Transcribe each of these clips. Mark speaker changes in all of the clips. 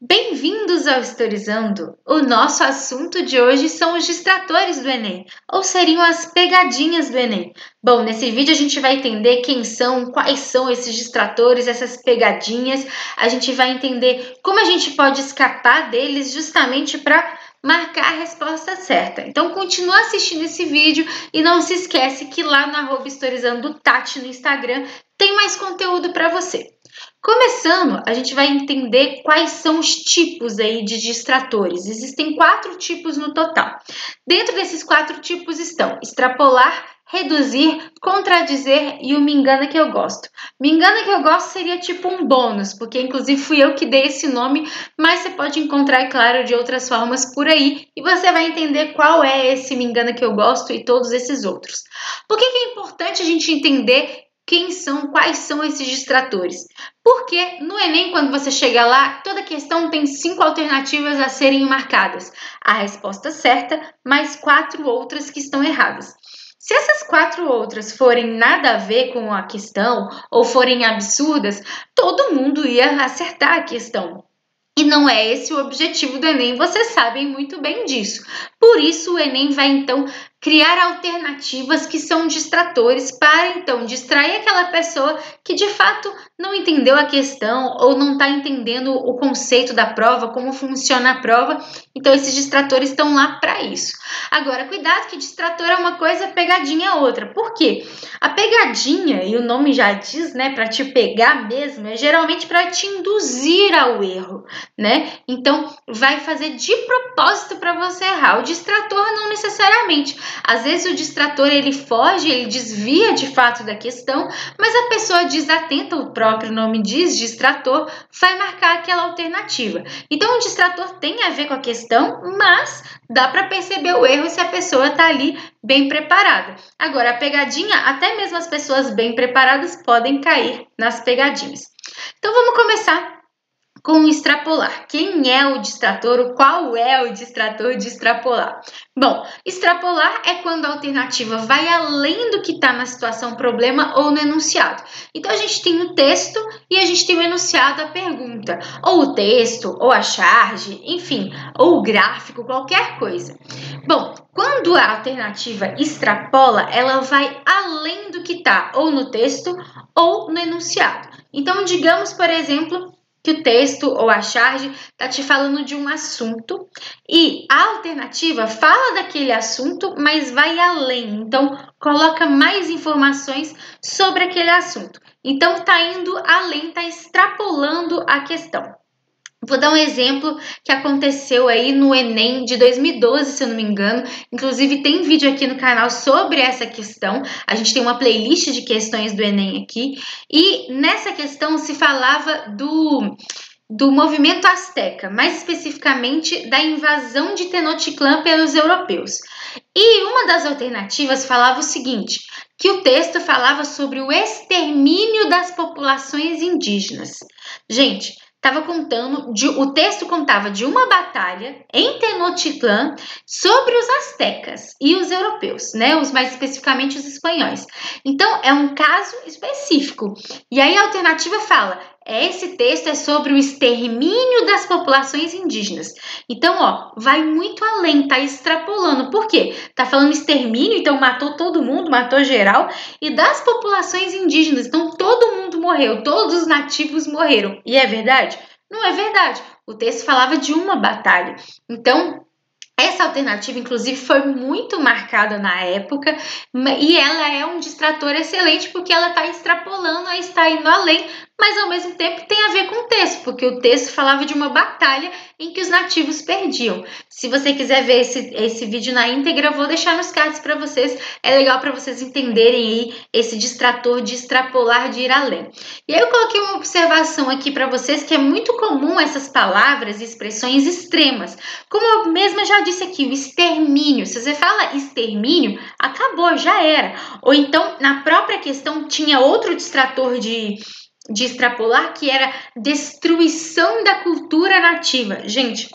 Speaker 1: Bem-vindos ao Historizando! O nosso assunto de hoje são os distratores do Enem, ou seriam as pegadinhas do Enem. Bom, nesse vídeo a gente vai entender quem são, quais são esses distratores, essas pegadinhas. A gente vai entender como a gente pode escapar deles justamente para marcar a resposta certa. Então continua assistindo esse vídeo e não se esquece que lá no @historizando Tati no Instagram tem mais conteúdo para você. Começando, a gente vai entender quais são os tipos aí de distratores. Existem 4 tipos no total. Dentro desses 4 tipos estão extrapolar, reduzir, contradizer e o me engana que eu gosto. Me engana que eu gosto seria tipo um bônus, porque inclusive fui eu que dei esse nome, mas você pode encontrar, é claro, de outras formas por aí e você vai entender qual é esse me engana que eu gosto e todos esses outros. Por que é importante a gente entender quais são esses distratores? Porque no Enem, quando você chega lá, toda questão tem 5 alternativas a serem marcadas. A resposta certa, mais 4 outras que estão erradas. Se essas 4 outras forem nada a ver com a questão ou forem absurdas, todo mundo ia acertar a questão. E não é esse o objetivo do Enem, vocês sabem muito bem disso. Por isso, o Enem vai então criar alternativas que são distratores para então distrair aquela pessoa que de fato não entendeu a questão ou não está entendendo o conceito da prova, como funciona a prova. Então, esses distratores estão lá para isso. Agora, cuidado que distrator é uma coisa, pegadinha é outra. Por quê? A pegadinha, e o nome já diz, né, para te pegar mesmo, é geralmente para te induzir ao erro, né? Então, vai fazer de propósito para você errar. O distrator não necessariamente. Às vezes o distrator ele foge, ele desvia de fato da questão, mas a pessoa desatenta, o próprio nome diz, distrator, vai marcar aquela alternativa. Então, o distrator tem a ver com a questão, mas dá para perceber o erro se a pessoa está ali bem preparada. Agora, a pegadinha, até mesmo as pessoas bem preparadas podem cair nas pegadinhas. Então, vamos começar com extrapolar. Quem é o distrator? Qual é o distrator de extrapolar? Bom, extrapolar é quando a alternativa vai além do que está na situação problema ou no enunciado. Então, a gente tem o texto e a gente tem o enunciado, a pergunta. Ou o texto, ou a charge, enfim, ou o gráfico, qualquer coisa. Bom, quando a alternativa extrapola, ela vai além do que está ou no texto ou no enunciado. Então, digamos, por exemplo, que o texto ou a charge está te falando de um assunto e a alternativa fala daquele assunto, mas vai além. Então, coloca mais informações sobre aquele assunto. Então, está indo além, está extrapolando a questão. Vou dar um exemplo que aconteceu aí no Enem de 2012, se eu não me engano. Inclusive, tem vídeo aqui no canal sobre essa questão. A gente tem uma playlist de questões do Enem aqui. E nessa questão se falava do movimento asteca, mais especificamente da invasão de Tenochtitlan pelos europeus. E uma das alternativas falava o seguinte, que o texto falava sobre o extermínio das populações indígenas. Gente, o texto contava de uma batalha em Tenochtitlan sobre os astecas e os europeus, né? Mais especificamente os espanhóis. Então, é um caso específico. E aí a alternativa fala: esse texto é sobre o extermínio das populações indígenas. Então, ó, vai muito além, tá extrapolando. Por quê? Tá falando extermínio, então matou todo mundo, matou geral, e das populações indígenas, então todo mundo morreu, todos os nativos morreram. E é verdade? Não é verdade. O texto falava de uma batalha. Então, essa alternativa, inclusive, foi muito marcada na época e ela é um distrator excelente porque ela está extrapolando, está indo além, mas ao mesmo tempo tem a ver com o texto, porque o texto falava de uma batalha em que os nativos perdiam. Se você quiser ver esse vídeo na íntegra, vou deixar nos cards para vocês. É legal para vocês entenderem aí esse distrator de extrapolar, de ir além. E aí eu coloquei uma observação aqui para vocês que é muito comum essas palavras e expressões extremas. Como eu mesma já disse aqui, o extermínio. Se você fala extermínio, acabou, já era. Ou então, na própria questão, tinha outro distrator de extrapolar, que era destruição da cultura nativa. Gente,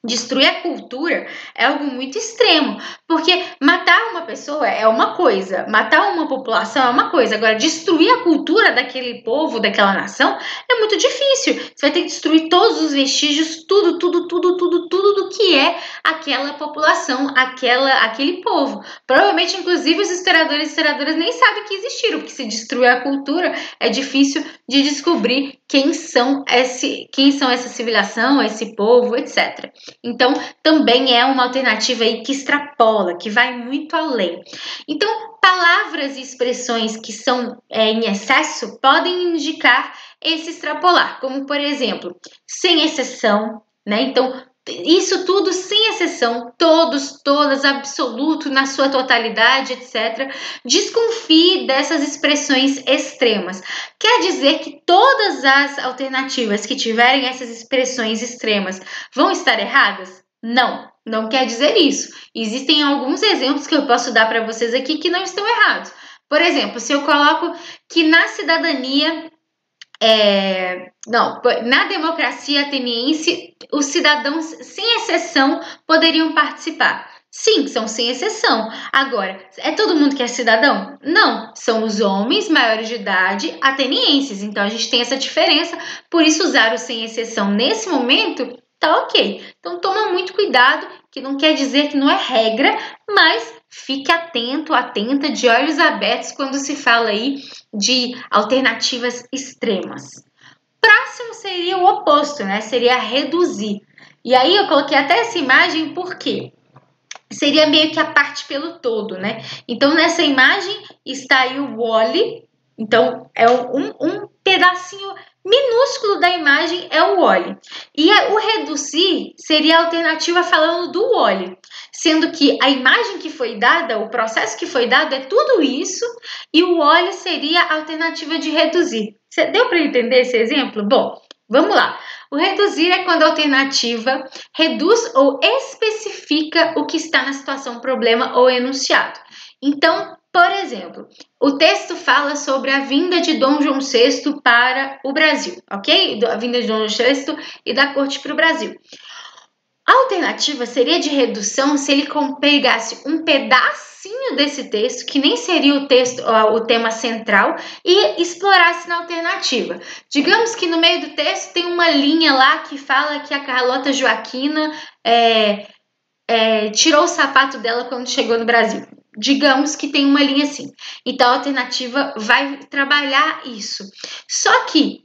Speaker 1: Destruir a cultura é algo muito extremo, porque matar uma pessoa é uma coisa, matar uma população é uma coisa, agora destruir a cultura daquele povo, daquela nação, é muito difícil. Você vai ter que destruir todos os vestígios, tudo do que é aquela população, aquele povo. Provavelmente, inclusive, os historiadores e historiadoras nem sabem que existiram, porque se destruir a cultura, é difícil de descobrir quem são essa civilização, esse povo, etc. Então, também é uma alternativa aí que extrapola, que vai muito além. Então, palavras e expressões que são em excesso podem indicar esse extrapolar, como, por exemplo, sem exceção, né? Então, isso tudo sem exceção, todos, todas, absoluto, na sua totalidade, etc. Desconfie dessas expressões extremas. Quer dizer que todas as alternativas que tiverem essas expressões extremas vão estar erradas? Não, não quer dizer isso. Existem alguns exemplos que eu posso dar para vocês aqui que não estão errados. Por exemplo, se eu coloco que na cidadania na democracia ateniense, os cidadãos, sem exceção, poderiam participar. Sim, são sem exceção. Agora, é todo mundo que é cidadão? Não, são os homens maiores de idade atenienses. Então, a gente tem essa diferença. Por isso, usar o sem exceção nesse momento tá ok. Então, toma muito cuidado, que não quer dizer que não é regra, mas fique atento, atenta, de olhos abertos quando se fala aí de alternativas extremas. Próximo seria o oposto, né? Seria reduzir. E aí eu coloquei até essa imagem porque seria meio que a parte pelo todo, né? Então nessa imagem está aí o Wall-E. Então é um pedacinho minúsculo da imagem é o Wall-E. E o reduzir seria a alternativa falando do Wall-E, sendo que a imagem que foi dada, o processo que foi dado é tudo isso, e o Wall-E seria a alternativa de reduzir. Deu para entender esse exemplo? Bom, vamos lá. O reduzir é quando a alternativa reduz ou especifica o que está na situação, problema ou enunciado. Então, por exemplo, o texto fala sobre a vinda de Dom João VI para o Brasil, ok? A vinda de Dom João VI e da corte para o Brasil. A alternativa seria de redução se ele pegasse um pedacinho desse texto, que nem seria o tema central, e explorasse na alternativa. Digamos que no meio do texto tem uma linha lá que fala que a Carlota Joaquina tirou o sapato dela quando chegou no Brasil. Digamos que tem uma linha assim. Então, a alternativa vai trabalhar isso. Só que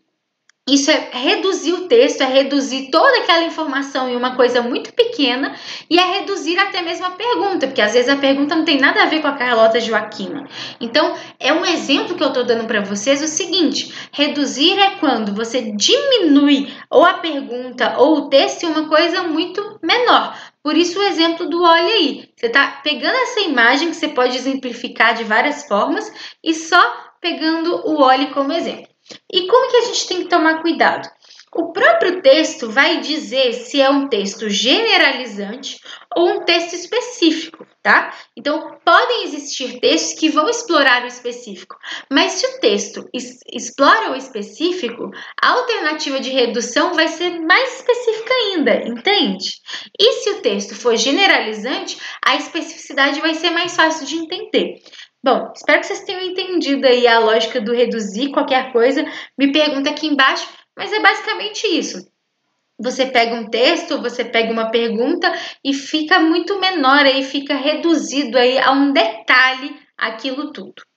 Speaker 1: isso é reduzir o texto, é reduzir toda aquela informação em uma coisa muito pequena e é reduzir até mesmo a pergunta, porque às vezes a pergunta não tem nada a ver com a Carlota Joaquina. Então, é um exemplo que eu estou dando para vocês o seguinte: reduzir é quando você diminui ou a pergunta ou o texto em uma coisa muito menor. Por isso o exemplo do olha aí. Você está pegando essa imagem que você pode exemplificar de várias formas e só pegando o olhe como exemplo. E como que a gente tem que tomar cuidado? O próprio texto vai dizer se é um texto generalizante ou um texto específico, tá? Então, podem existir textos que vão explorar o específico, mas se o texto explora o específico, a alternativa de redução vai ser mais específica ainda, entende? E se o texto for generalizante, a especificidade vai ser mais fácil de entender. Bom, espero que vocês tenham entendido aí a lógica do reduzir. Qualquer coisa, me pergunta aqui embaixo, mas é basicamente isso. Você pega um texto, você pega uma pergunta e fica muito menor aí, fica reduzido aí a um detalhe aquilo tudo.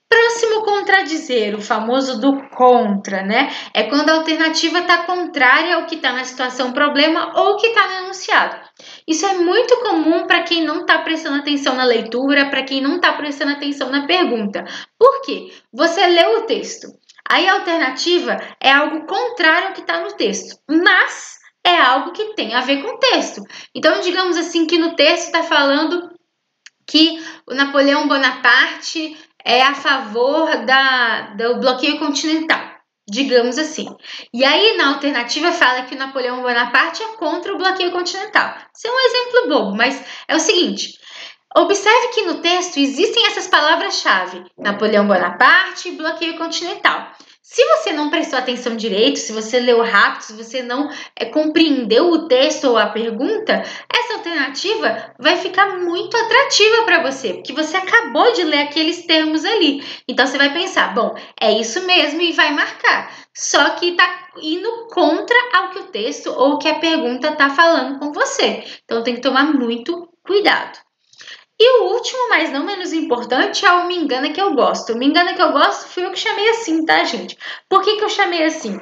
Speaker 1: Próximo contradizer, o famoso do contra, né? É quando a alternativa está contrária ao que está na situação problema ou que está no enunciado. Isso é muito comum para quem não está prestando atenção na leitura, para quem não está prestando atenção na pergunta. Por quê? Você leu o texto, aí a alternativa é algo contrário ao que está no texto, mas é algo que tem a ver com o texto. Então, digamos assim que no texto está falando que o Napoleão Bonaparte é a favor do bloqueio continental, digamos assim. E aí, na alternativa, fala que o Napoleão Bonaparte é contra o bloqueio continental. Isso é um exemplo bobo, mas é o seguinte: observe que no texto existem essas palavras-chave: Napoleão Bonaparte e bloqueio continental. Se você não prestou atenção direito, se você leu rápido, se você não compreendeu o texto ou a pergunta, essa alternativa vai ficar muito atrativa para você, porque você acabou de ler aqueles termos ali. Então você vai pensar, bom, é isso mesmo e vai marcar. Só que está indo contra ao que o texto ou que a pergunta está falando com você. Então tem que tomar muito cuidado. E o último, mas não menos importante, é o Me Engana Que Eu Gosto. O Me Engana Que Eu Gosto fui eu que chamei assim, tá, gente? Por que eu chamei assim?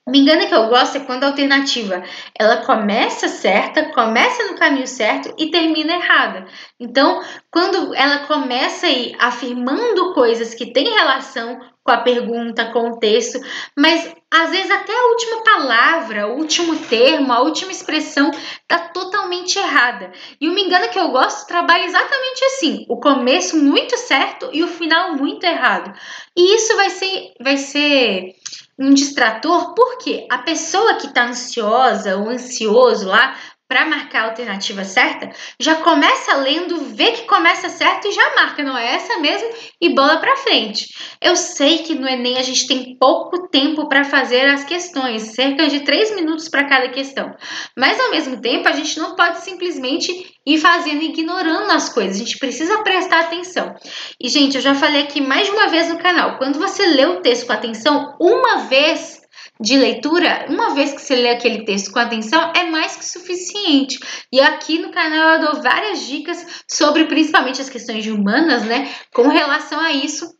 Speaker 1: Me engana que eu gosto é quando a alternativa ela começa certa, começa no caminho certo e termina errada. Então, quando ela começa aí afirmando coisas que têm relação com a pergunta, com o texto, mas às vezes até a última palavra, o último termo, a última expressão está totalmente errada. E o Me Engana Que Eu Gosto trabalha exatamente assim, o começo muito certo e o final muito errado. E isso vai ser um distrator, porque a pessoa que está ansiosa ou ansioso lá para marcar a alternativa certa, já começa lendo, vê que começa certo e já marca, não é essa mesmo? E bola para frente. Eu sei que no Enem a gente tem pouco tempo para fazer as questões, cerca de 3 minutos para cada questão. Mas ao mesmo tempo a gente não pode simplesmente ir fazendo, ignorando as coisas. A gente precisa prestar atenção. E gente, eu já falei aqui mais de uma vez no canal, quando você lê o texto com atenção, uma vez de leitura, uma vez que você lê aquele texto com atenção, é mais que suficiente. E aqui no canal eu dou várias dicas sobre principalmente as questões de humanas, né? Com relação a isso.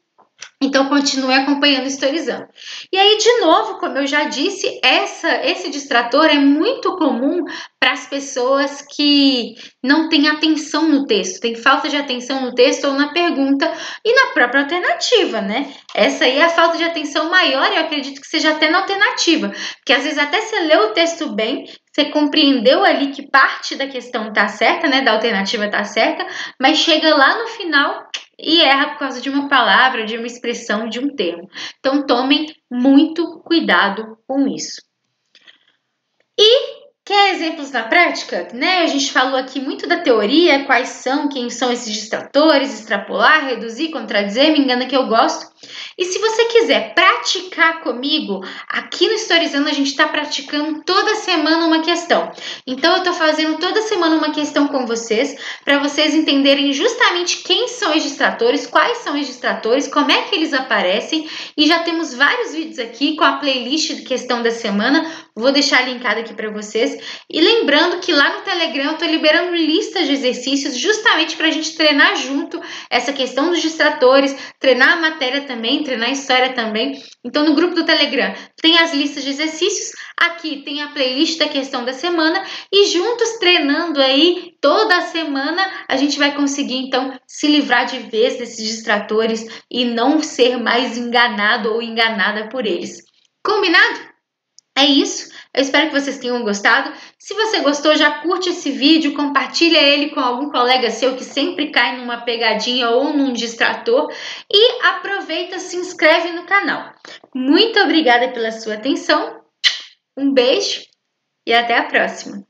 Speaker 1: Então, continue acompanhando Historizando. E aí, de novo, como eu já disse, esse distrator é muito comum para as pessoas que não têm atenção no texto, tem falta de atenção no texto ou na pergunta e na própria alternativa, né? Essa aí é a falta de atenção maior, eu acredito que seja até na alternativa, porque às vezes até você leu o texto bem, você compreendeu ali que parte da questão está certa, né? Da alternativa está certa, mas chega lá no final e erra por causa de uma palavra, de uma expressão, de um termo. Então, tomem muito cuidado com isso. E quer exemplos na prática? Né? A gente falou aqui muito da teoria, quem são esses distratores, extrapolar, reduzir, contradizer, me engana que eu gosto. E se você quiser praticar comigo, aqui no Historizando a gente está praticando toda semana uma questão. Então eu estou fazendo toda semana uma questão com vocês, para vocês entenderem justamente quem são os distratores, quais são os distratores, como é que eles aparecem. E já temos vários vídeos aqui com a playlist de questão da semana, vou deixar linkado aqui para vocês. E lembrando que lá no Telegram eu estou liberando listas de exercícios justamente para a gente treinar junto essa questão dos distratores, treinar a matéria também, treinar a história também. Então no grupo do Telegram tem as listas de exercícios, aqui tem a playlist da questão da semana e juntos treinando aí toda a semana a gente vai conseguir então se livrar de vez desses distratores e não ser mais enganado ou enganada por eles. Combinado? É isso, eu espero que vocês tenham gostado. Se você gostou, já curte esse vídeo, compartilha ele com algum colega seu que sempre cai numa pegadinha ou num distrator e aproveita, se inscreve no canal. Muito obrigada pela sua atenção, um beijo e até a próxima!